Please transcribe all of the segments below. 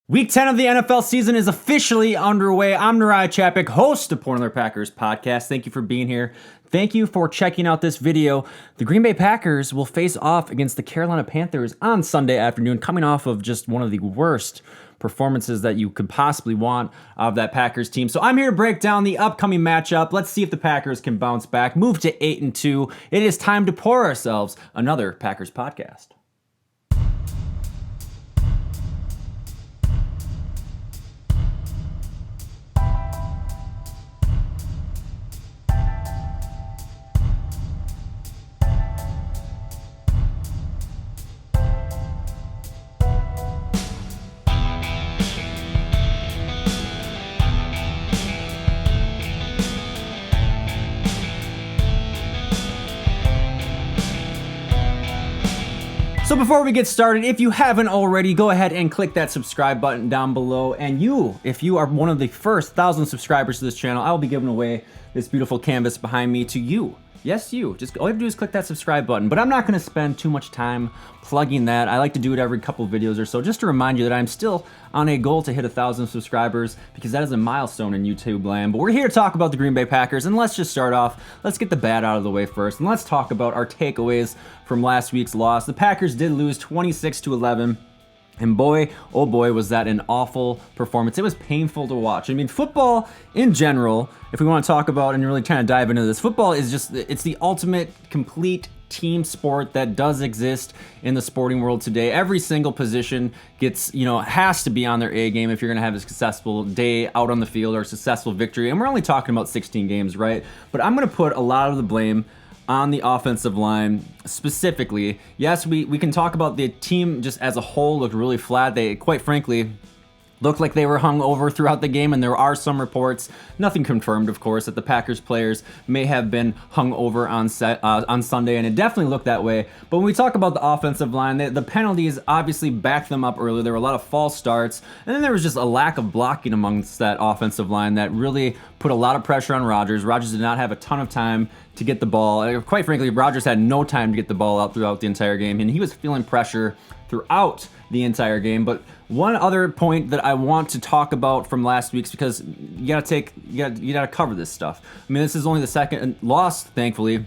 Week 10 of the NFL season is officially underway. I'm Uriah Chapek, host of Portland Packers podcast. Thank you for being here. Thank you for checking out this video. The Green Bay Packers will face off against the Carolina Panthers on Sunday afternoon, coming off of just one of the worst performances that you could possibly want of that Packers team. So I'm here to break down the upcoming matchup. Let's see if the Packers can bounce back, move to 8-2. It is time to pour ourselves another Packers podcast. So before we get started, if you haven't already, go ahead and click that subscribe button down below. And if you are one of the first 1,000 subscribers to this channel, I will be giving away this beautiful canvas behind me to you. Yes, you. Just all you have to do is click that subscribe button. But I'm not going to spend too much time plugging that. I like to do it every couple videos or so, just to remind you that I'm still on a goal to hit 1,000 subscribers, because that is a milestone in YouTube land. But we're here to talk about the Green Bay Packers, and let's just start off. Let's get the bad out of the way first, and let's talk about our takeaways from last week's loss. The Packers did lose 26-11. And boy, oh boy, was that an awful performance. It was painful to watch. I mean, football in general, if we want to talk about and really trying to dive into this, football is just, it's the ultimate complete team sport that does exist in the sporting world today. Every single position has to be on their A game if you're going to have a successful day out on the field or a successful victory. And we're only talking about 16 games, right? But I'm going to put a lot of the blame on the offensive line specifically. Yes, we can talk about the team just as a whole looked really flat. They, quite frankly, looked like they were hung over throughout the game, and there are some reports, nothing confirmed, of course, that the Packers players may have been hung over on Sunday, and it definitely looked that way. But when we talk about the offensive line, the penalties obviously backed them up earlier. There were a lot of false starts, and then there was just a lack of blocking amongst that offensive line that really put a lot of pressure on Rodgers. Rodgers did not have a ton of time to get the ball. Quite frankly, Rodgers had no time to get the ball out throughout the entire game, and he was feeling pressure throughout the entire game. But one other point that I want to talk about from last week's, because you gotta cover this stuff. I mean, this is only the second loss, thankfully,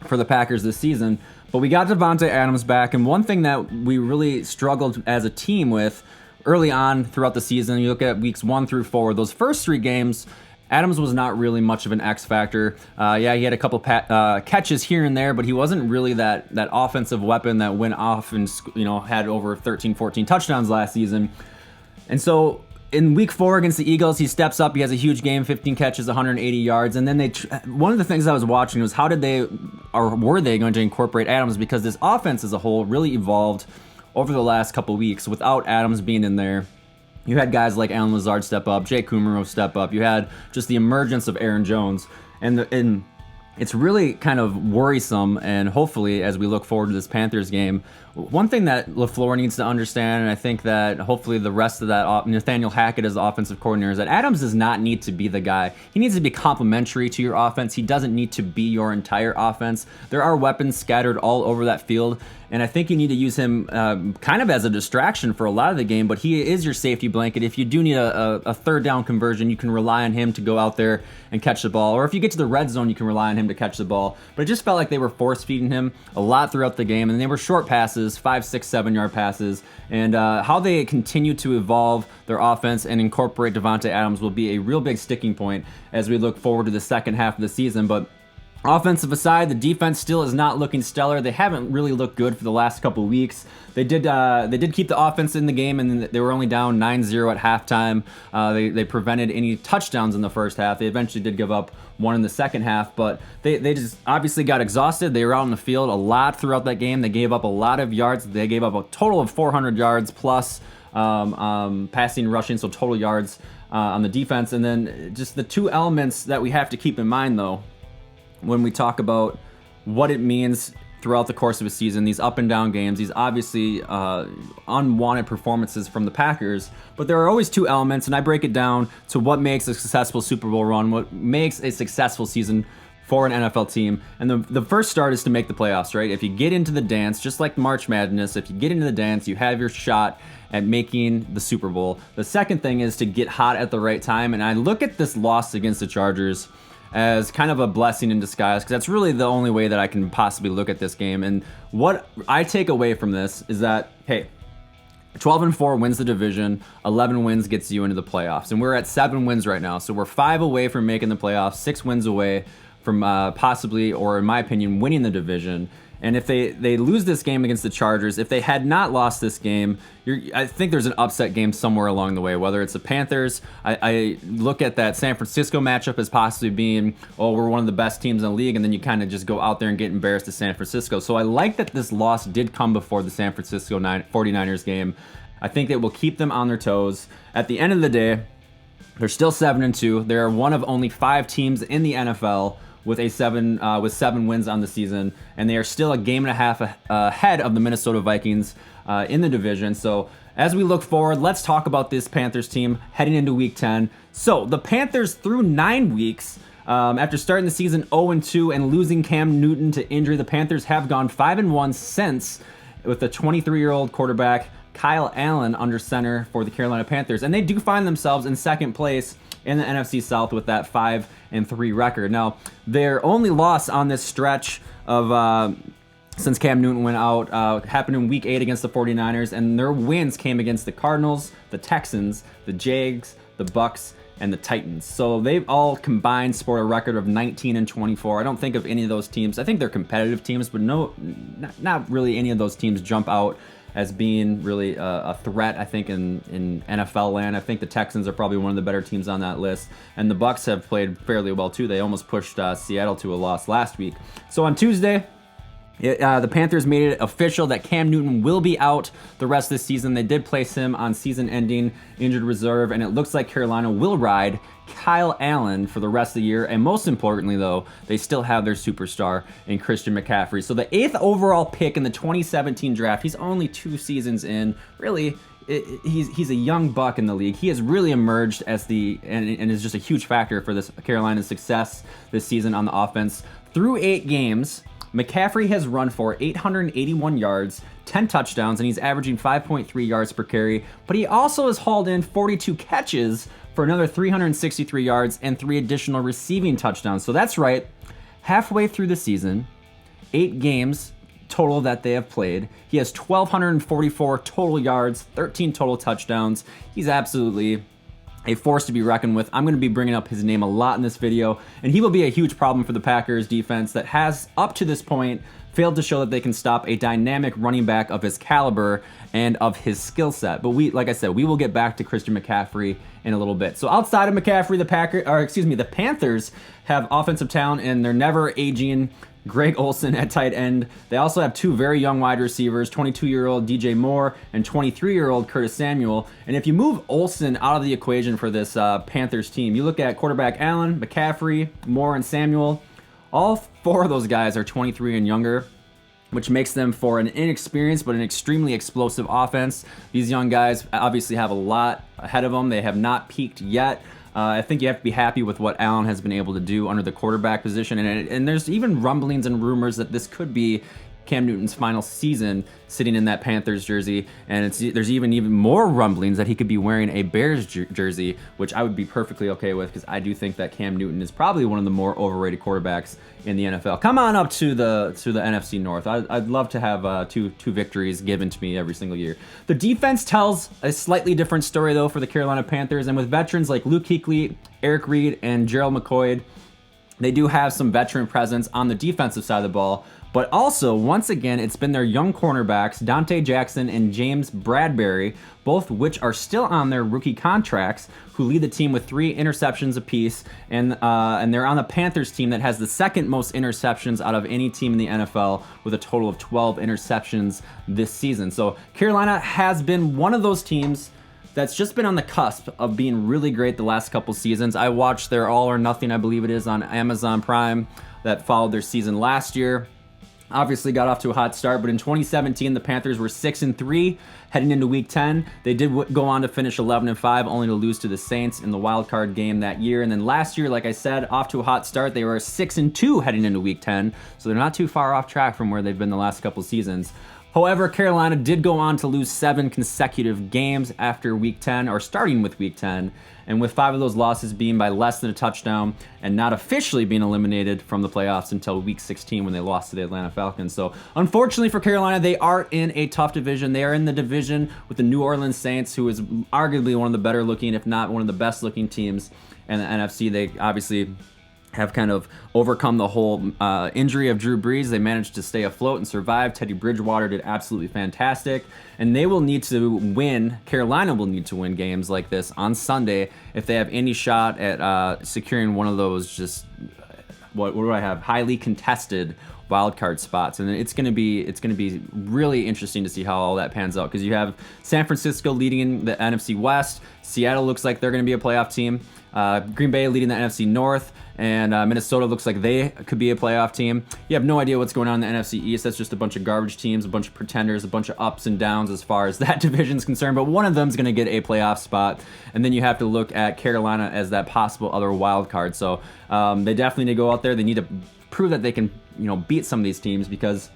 for the Packers this season, but we got Davante Adams back, and one thing that we really struggled as a team with early on throughout the season, you look at weeks 1 through 4, those first 3 games, Adams was not really much of an X factor. He had a couple catches here and there, but he wasn't really that offensive weapon that went off and had over 13, 14 touchdowns last season. And so in week 4 against the Eagles, he steps up. He has a huge game, 15 catches, 180 yards. And then one of the things I was watching was were they going to incorporate Adams, because this offense as a whole really evolved over the last couple weeks without Adams being in there. You had guys like Allen Lazard step up, Jake Kumaro step up. You had just the emergence of Aaron Jones. And it's really kind of worrisome, and hopefully as we look forward to this Panthers game, one thing that LaFleur needs to understand, and I think that hopefully the rest of that, Nathaniel Hackett as the offensive coordinator, is that Adams does not need to be the guy. He needs to be complementary to your offense. He doesn't need to be your entire offense. There are weapons scattered all over that field, and I think you need to use him kind of as a distraction for a lot of the game, but he is your safety blanket. If you do need a third down conversion, you can rely on him to go out there and catch the ball, or if you get to the red zone, you can rely on him to catch the ball. But it just felt like they were force-feeding him a lot throughout the game, and they were short passes, 5, 6, 7-yard passes, and how they continue to evolve their offense and incorporate Davante Adams will be a real big sticking point as we look forward to the second half of the season. But offensive aside, the defense still is not looking stellar. They haven't really looked good for the last couple weeks. They did keep the offense in the game, and they were only down 9-0 at halftime. They prevented any touchdowns in the first half. They eventually did give up one in the second half, but they just obviously got exhausted. They were out in the field a lot throughout that game. They gave up a lot of yards. They gave up a total of 400 yards plus passing, rushing, so total yards on the defense. And then just the two elements that we have to keep in mind, though, when we talk about what it means throughout the course of a season, these up and down games, these obviously unwanted performances from the Packers, but there are always two elements, and I break it down to what makes a successful Super Bowl run, what makes a successful season for an NFL team. And the first start is to make the playoffs, right? If you get into the dance, just like March Madness, if you get into the dance, you have your shot at making the Super Bowl. The second thing is to get hot at the right time, and I look at this loss against the Chargers as kind of a blessing in disguise, because that's really the only way that I can possibly look at this game. And what I take away from this is that, hey, 12-4 wins the division, 11 wins gets you into the playoffs, and we're at 7 wins right now. So we're 5 away from making the playoffs, 6 wins away from possibly, or in my opinion, winning the division. And if they lose this game against the Chargers, if they had not lost this game, I think there's an upset game somewhere along the way, whether it's the Panthers. I look at that San Francisco matchup as possibly being, oh, we're one of the best teams in the league, and then you kind of just go out there and get embarrassed to San Francisco. So I like that this loss did come before the San Francisco 49ers game. I think it will keep them on their toes. At the end of the day, they're still 7-2. They're one of only 5 teams in the NFL with 7 wins on the season, and they are still a game and a half ahead of the Minnesota Vikings in the division. So as we look forward, let's talk about this Panthers team heading into Week 10. So the Panthers, through 9 weeks, after starting the season 0-2 and losing Cam Newton to injury, the Panthers have gone 5-1 since, with the 23-year-old quarterback Kyle Allen under center for the Carolina Panthers, and they do find themselves in second place in the NFC South with that 5-3 record. Now, their only loss on this stretch of since Cam Newton went out happened in Week 8 against the 49ers, and their wins came against the Cardinals, the Texans, the Jags, the Bucks, and the Titans. So they've all combined sport a record of 19-24. I don't think of any of those teams. I think they're competitive teams, but not really any of those teams jump out as being really a threat, I think, in NFL land. I think the Texans are probably one of the better teams on that list, and the Bucks have played fairly well too. They almost pushed Seattle to a loss last week. So on Tuesday, the Panthers made it official that Cam Newton will be out the rest of the season. They did place him on season-ending injured reserve, and it looks like Carolina will ride Kyle Allen for the rest of the year. And most importantly, though, they still have their superstar in Christian McCaffery. So the 8th overall pick in the 2017 draft, he's only 2 seasons in. Really, he's a young buck in the league. He has really emerged as and is just a huge factor for this Carolina's success this season on the offense. Through 8 games, McCaffrey has run for 881 yards, 10 touchdowns, and he's averaging 5.3 yards per carry. But he also has hauled in 42 catches for another 363 yards and 3 additional receiving touchdowns. So that's right, halfway through the season, 8 games total that they have played, he has 1,244 total yards, 13 total touchdowns. He's absolutely a force to be reckoned with. I'm going to be bringing up his name a lot in this video, and he will be a huge problem for the Packers defense that has, up to this point, failed to show that they can stop a dynamic running back of his caliber and of his skill set. But like I said, we will get back to Christian McCaffrey in a little bit. So outside of McCaffrey, the Panthers have offensive talent, and they're never aging Greg Olsen at tight end. They also have 2 very young wide receivers, 22-year-old DJ Moore and 23-year-old Curtis Samuel. And if you move Olsen out of the equation for this Panthers team, you look at quarterback Allen, McCaffrey, Moore, and Samuel. All 4 of those guys are 23 and younger, which makes them for an inexperienced but an extremely explosive offense. These young guys obviously have a lot ahead of them. They have not peaked yet. I think you have to be happy with what Allen has been able to do under the quarterback position. And there's even rumblings and rumors that this could be Cam Newton's final season sitting in that Panthers jersey, and there's even more rumblings that he could be wearing a Bears jersey, which I would be perfectly okay with, because I do think that Cam Newton is probably one of the more overrated quarterbacks in the NFL. Come on up to the NFC North. I'd love to have two victories given to me every single year. The defense tells a slightly different story, though, for the Carolina Panthers, and with veterans like Luke Kuechly, Eric Reed, and Gerald McCoy, they do have some veteran presence on the defensive side of the ball. But also, once again, it's been their young cornerbacks, Dante Jackson and James Bradbury, both which are still on their rookie contracts, who lead the team with 3 interceptions apiece. And they're on the Panthers team that has the second most interceptions out of any team in the NFL, with a total of 12 interceptions this season. So Carolina has been one of those teams that's just been on the cusp of being really great the last couple seasons. I watched their All or Nothing, I believe it is, on Amazon Prime that followed their season last year. Obviously got off to a hot start, but in 2017, the Panthers were 6-3 heading into Week 10. They did go on to finish 11-5, only to lose to the Saints in the wild card game that year. And then last year, like I said, off to a hot start. They were 6-2 heading into Week 10, so they're not too far off track from where they've been the last couple seasons. However, Carolina did go on to lose 7 consecutive games after Week 10, or starting with Week 10, and with 5 of those losses being by less than a touchdown and not officially being eliminated from the playoffs until Week 16 when they lost to the Atlanta Falcons. So unfortunately for Carolina, they are in a tough division. They are in the division with the New Orleans Saints, who is arguably one of the better looking, if not one of the best looking teams in the NFC. They obviously have kind of overcome the whole injury of Drew Brees. They managed to stay afloat and survive. Teddy Bridgewater did absolutely fantastic. And they will need to win, Carolina will need to win games like this on Sunday if they have any shot at securing one of those just, what do I have, highly contested wild card spots. And it's going to be really interesting to see how all that pans out, because you have San Francisco leading the NFC West. Seattle looks like they're going to be a playoff team. Green Bay leading the NFC North, and Minnesota looks like they could be a playoff team. You have no idea what's going on in the NFC East. That's just a bunch of garbage teams, a bunch of pretenders, a bunch of ups and downs as far as that division's concerned, but one of them's going to get a playoff spot, and then you have to look at Carolina as that possible other wild card. So they definitely need to go out there. They need to prove that they can, beat some of these teams, because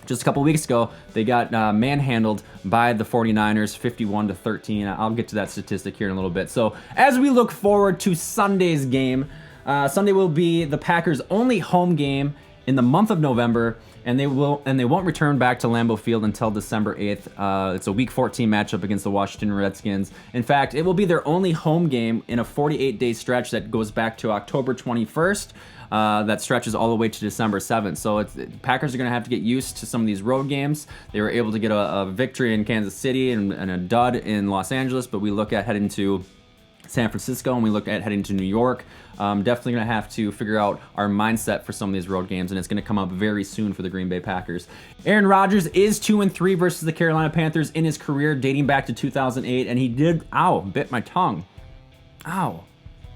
just a couple weeks ago, they got manhandled by the 49ers, 51-13. I'll get to that statistic here in a little bit. So as we look forward to Sunday's game, Sunday will be the Packers' only home game in the month of November, and they won't return back to Lambeau Field until December 8th. It's a Week 14 matchup against the Washington Redskins. In fact, it will be their only home game in a 48-day stretch that goes back to October 21st. That stretches all the way to December 7th. So Packers are going to have to get used to some of these road games. They were able to get a victory in Kansas City and a dud in Los Angeles, but we look at heading to San Francisco and we look at heading to New York. Definitely going to have to figure out our mindset for some of these road games, and it's going to come up very soon for the Green Bay Packers. Aaron Rodgers is 2-3 versus the Carolina Panthers in his career, dating back to 2008, and he did, bit my tongue. Ow.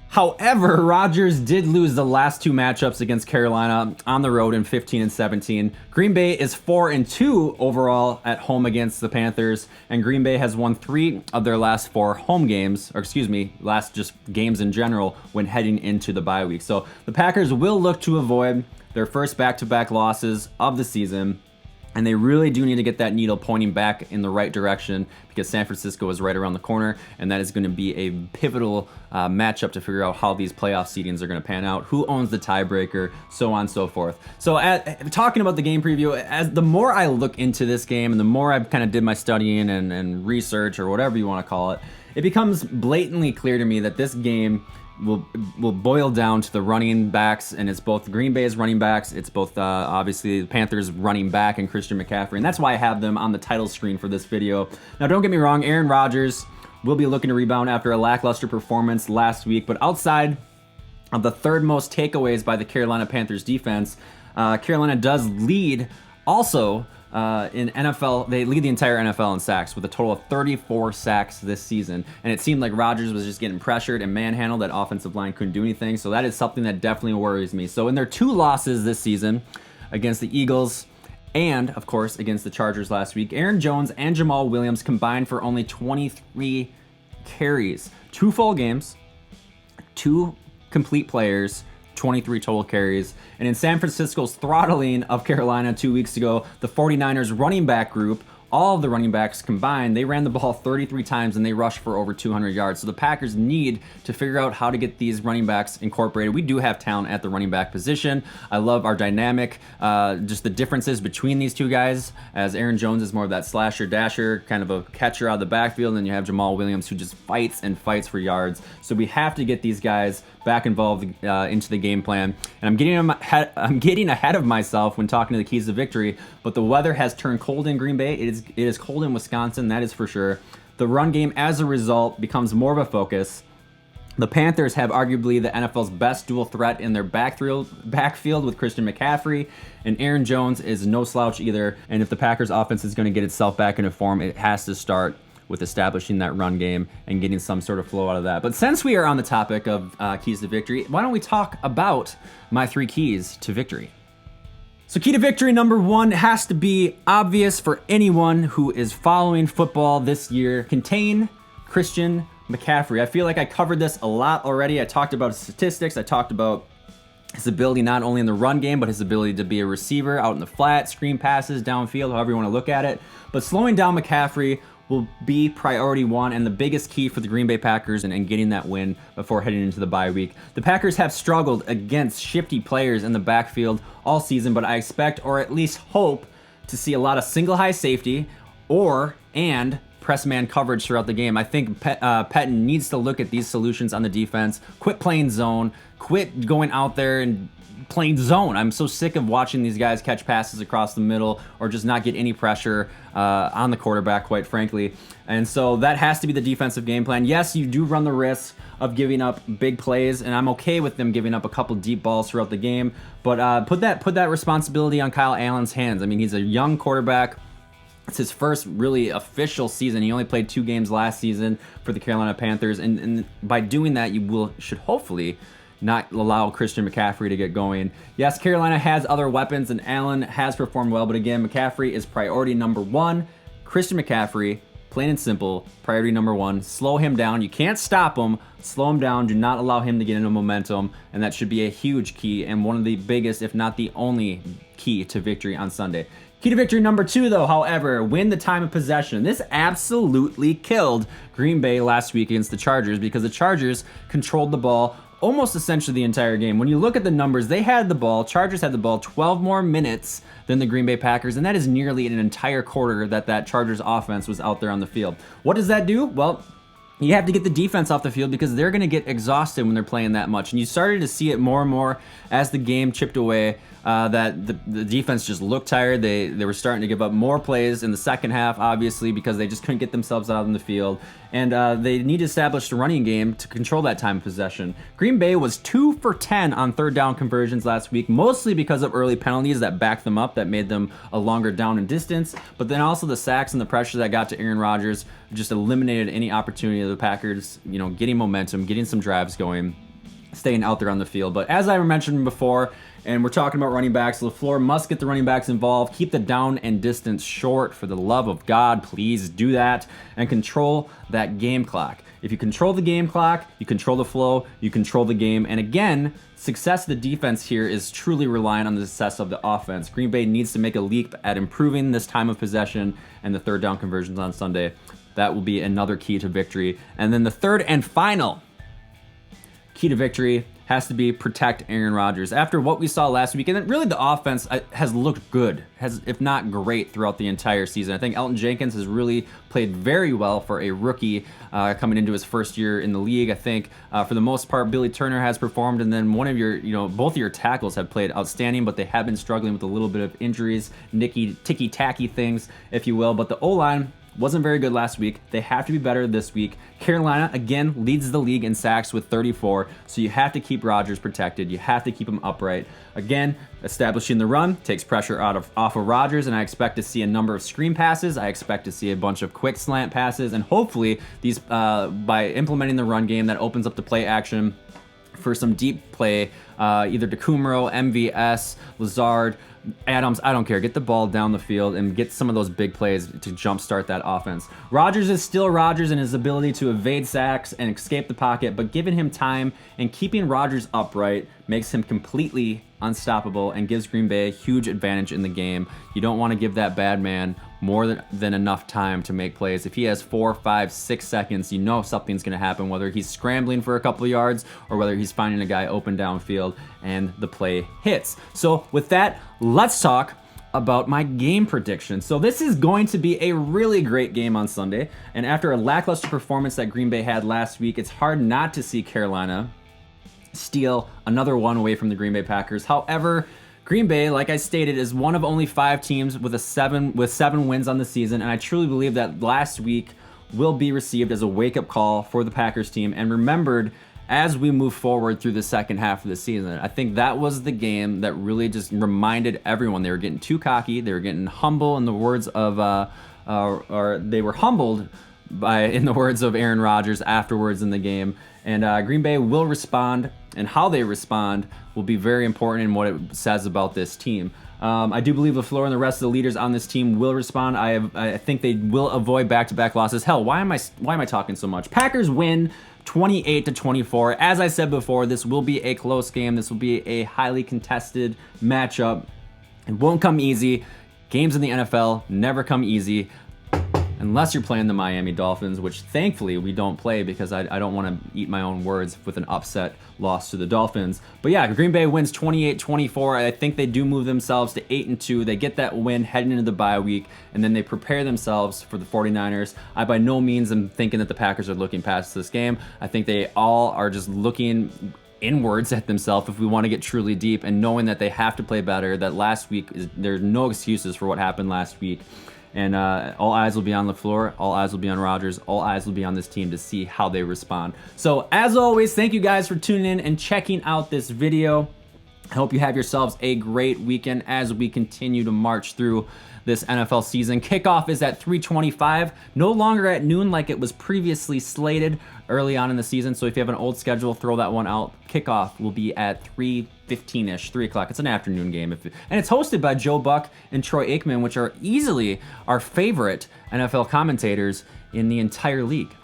However, Rodgers did lose the last 2 matchups against Carolina on the road in 15 and 17. Green Bay is 4-2 overall at home against the Panthers, and Green Bay has won 3 of their last 4 home games, last just games in general when heading into the bye week. So the Packers will look to avoid their first back-to-back losses of the season, and they really do need to get that needle pointing back in the right direction, because San Francisco is right around the corner, and that is going to be a pivotal matchup to figure out how these playoff seedings are going to pan out, who owns the tiebreaker, so on and so forth. So talking about the game preview, as the more I look into this game and the more I kind of did my studying and research, or whatever you want to call it, it becomes blatantly clear to me that this game will boil down to the running backs, and it's both Green Bay's running backs, it's both obviously the Panthers running back and Christian McCaffery, and that's why I have them on the title screen for this video. Now don't get me wrong, Aaron Rodgers will be looking to rebound after a lackluster performance last week, but outside of the third most takeaways by the Carolina Panthers defense, Carolina does lead also in NFL. They lead the entire NFL in sacks with a total of 34 sacks this season, and it seemed like Rodgers was just getting pressured and manhandled. That offensive line couldn't do anything, so that is something that definitely worries me. So in their 2 losses this season against the Eagles and, of course, against the Chargers last week, Aaron Jones and Jamal Williams combined for only 23 carries. 2 full games, 2 complete players, 23 total carries. And in San Francisco's throttling of Carolina 2 weeks ago, the 49ers running back group, all of the running backs combined, they ran the ball 33 times and they rushed for over 200 yards. So the Packers need to figure out how to get these running backs incorporated. We do have talent at the running back position. I love our dynamic, just the differences between these two guys, as Aaron Jones is more of that slasher dasher, kind of a catcher out of the backfield, and then you have Jamal Williams, who just fights and fights for yards. So we have to get these guys back involved into the game plan. And I'm getting ahead of myself when talking to the keys to victory, but the weather has turned cold in Green Bay. It is cold in Wisconsin, that is for sure. The run game, as a result, becomes more of a focus. The Panthers have arguably the NFL's best dual threat in their backfield with Christian McCaffery, and Aaron Jones is no slouch either. And if the Packers offense is going to get itself back into form, it has to start with establishing that run game and getting some sort of flow out of that. But since we are on the topic of keys to victory, why don't we talk about my 3 keys to victory? So key to victory number 1 has to be obvious for anyone who is following football this year. Contain Christian McCaffery. I feel like I covered this a lot already. I talked about statistics. I talked about His ability not only in the run game, but his ability to be a receiver out in the flat, screen passes, downfield, however you want to look at it. But slowing down McCaffery will be priority one and the biggest key for the Green Bay Packers and getting that win before heading into the bye week. The Packers have struggled against shifty players in the backfield all season, but I expect, or at least hope, to see a lot of single high safety and press man coverage throughout the game. I think Pettin needs to look at these solutions on the defense. Quit playing zone. Quit going out there and playing zone. I'm so sick of watching these guys catch passes across the middle or just not get any pressure on the quarterback, quite frankly. And so that has to be the defensive game plan. Yes, you do run the risk of giving up big plays, and I'm okay with them giving up a couple deep balls throughout the game, but put that responsibility on Kyle Allen's hands. I mean, he's a young quarterback. It's his first really official season. He only played 2 games last season for the Carolina Panthers, and by doing that, you should hopefully not allow Christian McCaffrey to get going. Yes, Carolina has other weapons, and Allen has performed well, but again, McCaffrey is priority number 1. Christian McCaffrey, plain and simple, priority number 1. Slow him down. You can't stop him. Slow him down. Do not allow him to get into momentum, and that should be a huge key and one of the biggest, if not the only key to victory on Sunday. Key to victory number 2, though, however, win the time of possession. This absolutely killed Green Bay last week against the Chargers because the Chargers controlled the ball almost essentially the entire game. When you look at the numbers, they had the ball, Chargers had the ball 12 more minutes than the Green Bay Packers, and that is nearly an entire quarter that Chargers offense was out there on the field. What does that do? Well, you have to get the defense off the field because they're going to get exhausted when they're playing that much. And you started to see it more and more as the game chipped away, that the defense just looked tired. They were starting to give up more plays in the second half, obviously, because they just couldn't get themselves out in the field. And they need to establish the running game to control that time of possession. Green Bay was 2 for 10 on third down conversions last week, mostly because of early penalties that backed them up, that made them a longer down and distance. But then also the sacks and the pressure that got to Aaron Rodgers just eliminated any opportunity of the Packers, getting momentum, getting some drives going, staying out there on the field. But as I mentioned before, and we're talking about running backs, LaFleur must get the running backs involved. Keep the down and distance short. For the love of God, please do that and control that game clock. If you control the game clock, you control the flow, you control the game. And again, success of the defense here is truly relying on the success of the offense. Green Bay needs to make a leap at improving this time of possession and the third down conversions on Sunday. That will be another key to victory. And then the third and final key to victory has to be protect Aaron Rodgers. After what we saw last week, and really the offense has looked good, if not great, throughout the entire season. I think Elton Jenkins has really played very well for a rookie coming into his first year in the league. I think for the most part, Billy Turner has performed, and then both of your tackles have played outstanding, but they have been struggling with a little bit of injuries, ticky-tacky things, if you will. But the O-line wasn't very good last week. They have to be better this week. Carolina, again, leads the league in sacks with 34, so you have to keep Rodgers protected. You have to keep him upright. Again, establishing the run takes pressure off of Rodgers, and I expect to see a number of screen passes. I expect to see a bunch of quick slant passes, and hopefully these by implementing the run game, that opens up the play action for some deep play, either DeCumro, MVS, Lazard, Adams, I don't care. Get the ball down the field and get some of those big plays to jumpstart that offense. Rodgers is still Rodgers in his ability to evade sacks and escape the pocket, but giving him time and keeping Rodgers upright makes him completely unstoppable and gives Green Bay a huge advantage in the game. You don't want to give that bad man more than enough time to make plays. If he has 4, 5, 6 seconds, you know something's going to happen, whether he's scrambling for a couple of yards or whether he's finding a guy open downfield and the play hits. So with that, let's talk about my game prediction. So this is going to be a really great game on Sunday, and after a lackluster performance that Green Bay had last week, it's hard not to see Carolina steal another one away from the Green Bay Packers. However, Green Bay, like I stated, is one of only 5 teams with seven wins on the season, and I truly believe that last week will be received as a wake-up call for the Packers team and remembered as we move forward through the second half of the season. I think that was the game that really just reminded everyone they were getting too cocky, they were getting humble in the words of, or they were humbled in the words of Aaron Rodgers afterwards in the game. And Green Bay will respond, and how they respond will be very important in what it says about this team. I do believe LaFleur and the rest of the leaders on this team will respond. I think they will avoid back-to-back losses. Hell, why am I talking so much? Packers win 28-24. As I said before, this will be a close game. This will be a highly contested matchup. It won't come easy. Games in the NFL never come easy unless you're playing the Miami Dolphins, which thankfully we don't play because I don't want to eat my own words with an upset loss to the Dolphins. But yeah, Green Bay wins 28-24. I think they do move themselves to 8-2. They get that win heading into the bye week, and then they prepare themselves for the 49ers. I by no means am thinking that the Packers are looking past this game. I think they all are just looking inwards at themselves if we want to get truly deep, and knowing that they have to play better, that last week, there's no excuses for what happened last week. And all eyes will be on LaFleur, all eyes will be on Rodgers, all eyes will be on this team to see how they respond. So as always, thank you guys for tuning in and checking out this video. I hope you have yourselves a great weekend as we continue to march through this NFL season. Kickoff is at 3:25, no longer at noon like it was previously slated early on in the season. So if you have an old schedule, throw that one out. Kickoff will be at 3:15-ish, 3 o'clock. It's an afternoon game. And it's hosted by Joe Buck and Troy Aikman, which are easily our favorite NFL commentators in the entire league.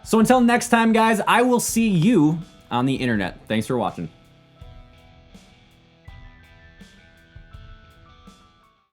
So until next time, guys, I will see you on the internet. Thanks for watching.